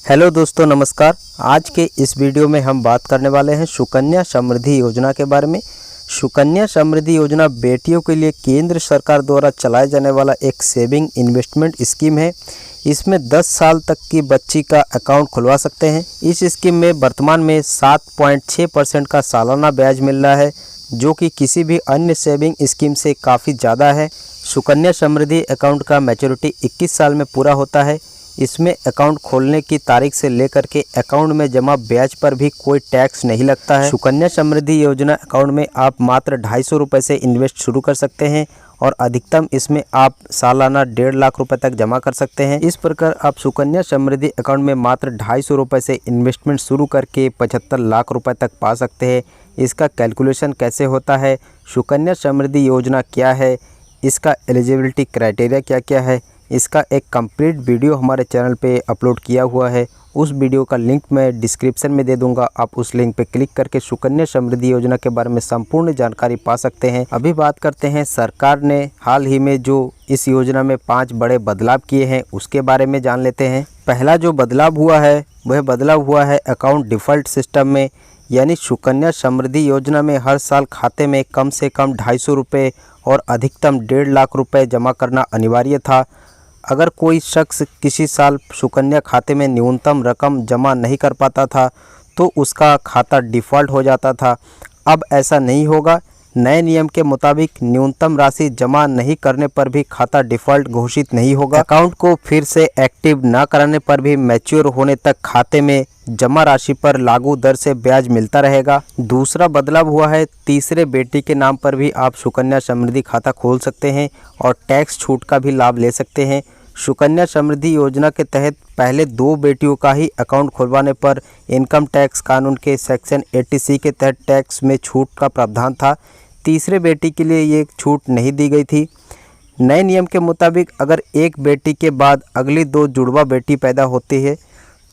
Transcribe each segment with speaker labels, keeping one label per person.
Speaker 1: Hello दोस्तों, नमस्कार। आज के इस वीडियो में हम बात करने वाले हैं सुकन्या समृद्धि योजना के बारे में। सुकन्या समृद्धि योजना बेटियों के लिए केंद्र सरकार द्वारा चलाए जाने वाला एक सेविंग इन्वेस्टमेंट स्कीम है। इसमें 10 साल तक की बच्ची का अकाउंट खुलवा सकते हैं। इस स्कीम में वर्तमान में 7.6% का सालाना ब्याज मिल रहा है, जो कि किसी भी अन्य सेविंग स्कीम से काफ़ी ज़्यादा है। सुकन्या समृद्धि अकाउंट का मैच्योरिटी 21 साल में पूरा होता है। इसमें अकाउंट खोलने की तारीख से लेकर के अकाउंट में जमा ब्याज पर भी कोई टैक्स नहीं लगता है। सुकन्या समृद्धि योजना अकाउंट में आप मात्र 250 रुपये से इन्वेस्ट शुरू कर सकते हैं और अधिकतम इसमें आप सालाना 1.5 लाख रुपए तक जमा कर सकते हैं। इस प्रकार आप सुकन्या समृद्धि अकाउंट में मात्र 250 रुपये से इन्वेस्टमेंट शुरू करके 75 लाख रुपए तक पा सकते हैं। इसका कैलकुलेशन कैसे होता है, सुकन्या समृद्धि योजना क्या है, इसका एलिजिबिलिटी क्राइटेरिया क्या क्या है, इसका एक कंप्लीट वीडियो हमारे चैनल पे अपलोड किया हुआ है। उस वीडियो का लिंक मैं डिस्क्रिप्शन में दे दूंगा। आप उस लिंक पे क्लिक करके सुकन्या समृद्धि योजना के बारे में संपूर्ण जानकारी पा सकते हैं। अभी बात करते हैं सरकार ने हाल ही में जो इस योजना में 5 बड़े बदलाव किए हैं, उसके बारे में जान लेते हैं। पहला जो बदलाव हुआ है वह बदलाव हुआ है अकाउंट डिफ़ॉल्ट सिस्टम में। यानी सुकन्या समृद्धि योजना में हर साल खाते में कम से कम 250 रुपये और अधिकतम 1.5 लाख रुपये जमा करना अनिवार्य था। अगर कोई शख्स किसी साल सुकन्या खाते में न्यूनतम रकम जमा नहीं कर पाता था तो उसका खाता डिफ़ॉल्ट हो जाता था। अब ऐसा नहीं होगा। नए नियम के मुताबिक न्यूनतम राशि जमा नहीं करने पर भी खाता डिफ़ॉल्ट घोषित नहीं होगा। अकाउंट को फिर से एक्टिव न कराने पर भी मैच्योर होने तक खाते में जमा राशि पर लागू दर से ब्याज मिलता रहेगा। दूसरा बदलाव हुआ है तीसरे बेटी के नाम पर भी आप सुकन्या समृद्धि खाता खोल सकते हैं और टैक्स छूट का भी लाभ ले सकते हैं। सुकन्या समृद्धि योजना के तहत पहले 2 बेटियों का ही अकाउंट खुलवाने पर इनकम टैक्स कानून के सेक्शन 80C के तहत टैक्स में छूट का प्रावधान था। तीसरे बेटी के लिए ये छूट नहीं दी गई थी। नए नियम के मुताबिक अगर एक बेटी के बाद अगली 2 जुड़वा बेटी पैदा होती है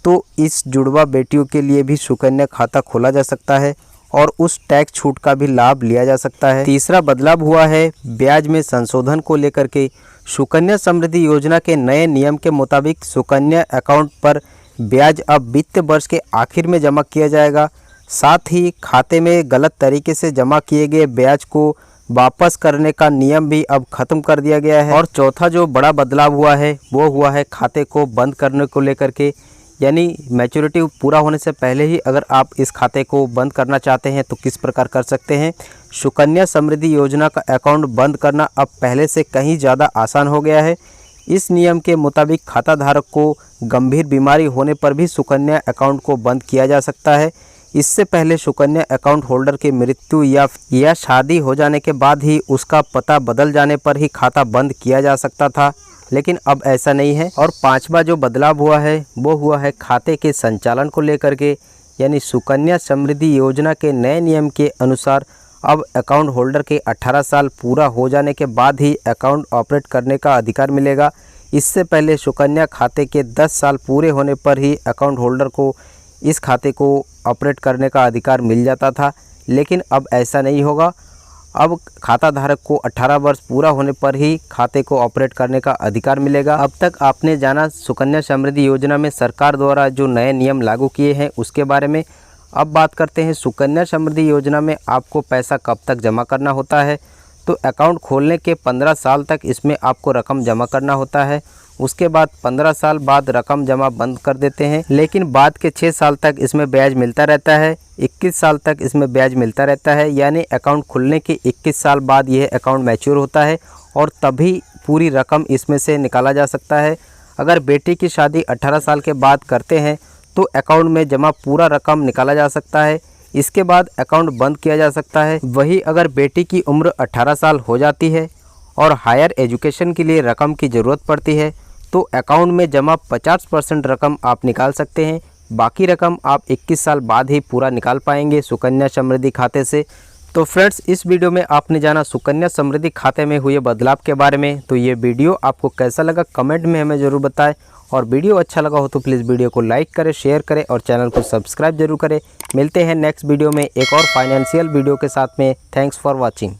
Speaker 1: तो इस जुड़वा बेटियों के लिए भी सुकन्या खाता खोला जा सकता है और उस टैक्स छूट का भी लाभ लिया जा सकता है। तीसरा बदलाव हुआ है ब्याज में संशोधन को लेकर के। सुकन्या समृद्धि योजना के नए नियम के मुताबिक सुकन्या अकाउंट पर ब्याज अब वित्तीय वर्ष के आखिर में जमा किया जाएगा। साथ ही खाते में गलत तरीके से जमा किए गए ब्याज को वापस करने का नियम भी अब खत्म कर दिया गया है। और चौथा जो बड़ा बदलाव हुआ है वो हुआ है खाते को बंद करने को लेकर के। यानी मैच्योरिटी पूरा होने से पहले ही अगर आप इस खाते को बंद करना चाहते हैं तो किस प्रकार कर सकते हैं। सुकन्या समृद्धि योजना का अकाउंट बंद करना अब पहले से कहीं ज़्यादा आसान हो गया है। इस नियम के मुताबिक खाता धारक को गंभीर बीमारी होने पर भी सुकन्या अकाउंट को बंद किया जा सकता है। इससे पहले सुकन्या अकाउंट होल्डर की मृत्यु या शादी हो जाने के बाद ही उसका पता बदल जाने पर ही खाता बंद किया जा सकता था, लेकिन अब ऐसा नहीं है। और 5वां जो बदलाव हुआ है वो हुआ है खाते के संचालन को लेकर के। यानी सुकन्या समृद्धि योजना के नए नियम के अनुसार अब अकाउंट होल्डर के 18 साल पूरा हो जाने के बाद ही अकाउंट ऑपरेट करने का अधिकार मिलेगा। इससे पहले सुकन्या खाते के 10 साल पूरे होने पर ही अकाउंट होल्डर को इस खाते को ऑपरेट करने का अधिकार मिल जाता था, लेकिन अब ऐसा नहीं होगा। अब खाता धारक को 18 वर्ष पूरा होने पर ही खाते को ऑपरेट करने का अधिकार मिलेगा। अब तक आपने जाना सुकन्या समृद्धि योजना में सरकार द्वारा जो नए नियम लागू किए हैं उसके बारे में। अब बात करते हैं सुकन्या समृद्धि योजना में आपको पैसा कब तक जमा करना होता है। तो अकाउंट खोलने के 15 साल तक इसमें आपको रकम जमा करना होता है। उसके बाद 15 साल बाद रकम जमा बंद कर देते हैं, लेकिन बाद के 6 साल तक इसमें ब्याज मिलता रहता है। 21 साल तक इसमें ब्याज मिलता रहता है। यानी अकाउंट खुलने के 21 साल बाद यह अकाउंट मैच्योर होता है और तभी पूरी रकम इसमें से निकाला जा सकता है। अगर बेटी की शादी 18 साल के बाद करते हैं तो अकाउंट में जमा पूरा रकम निकाला जा सकता है। इसके बाद अकाउंट बंद किया जा सकता है। वही अगर बेटी की उम्र 18 साल हो जाती है और हायर एजुकेशन के लिए रकम की ज़रूरत पड़ती है तो अकाउंट में जमा 50% रकम आप निकाल सकते हैं। बाकी रकम आप 21 साल बाद ही पूरा निकाल पाएंगे सुकन्या समृद्धि खाते से। तो फ्रेंड्स, इस वीडियो में आपने जाना सुकन्या समृद्धि खाते में हुए बदलाव के बारे में। तो ये वीडियो आपको कैसा लगा कमेंट में हमें ज़रूर बताएं, और वीडियो अच्छा लगा हो तो प्लीज़ वीडियो को लाइक करें, शेयर करें और चैनल को सब्सक्राइब जरूर करें। मिलते हैं नेक्स्ट वीडियो में एक और फाइनेंशियल वीडियो के साथ में। Thanks for watching.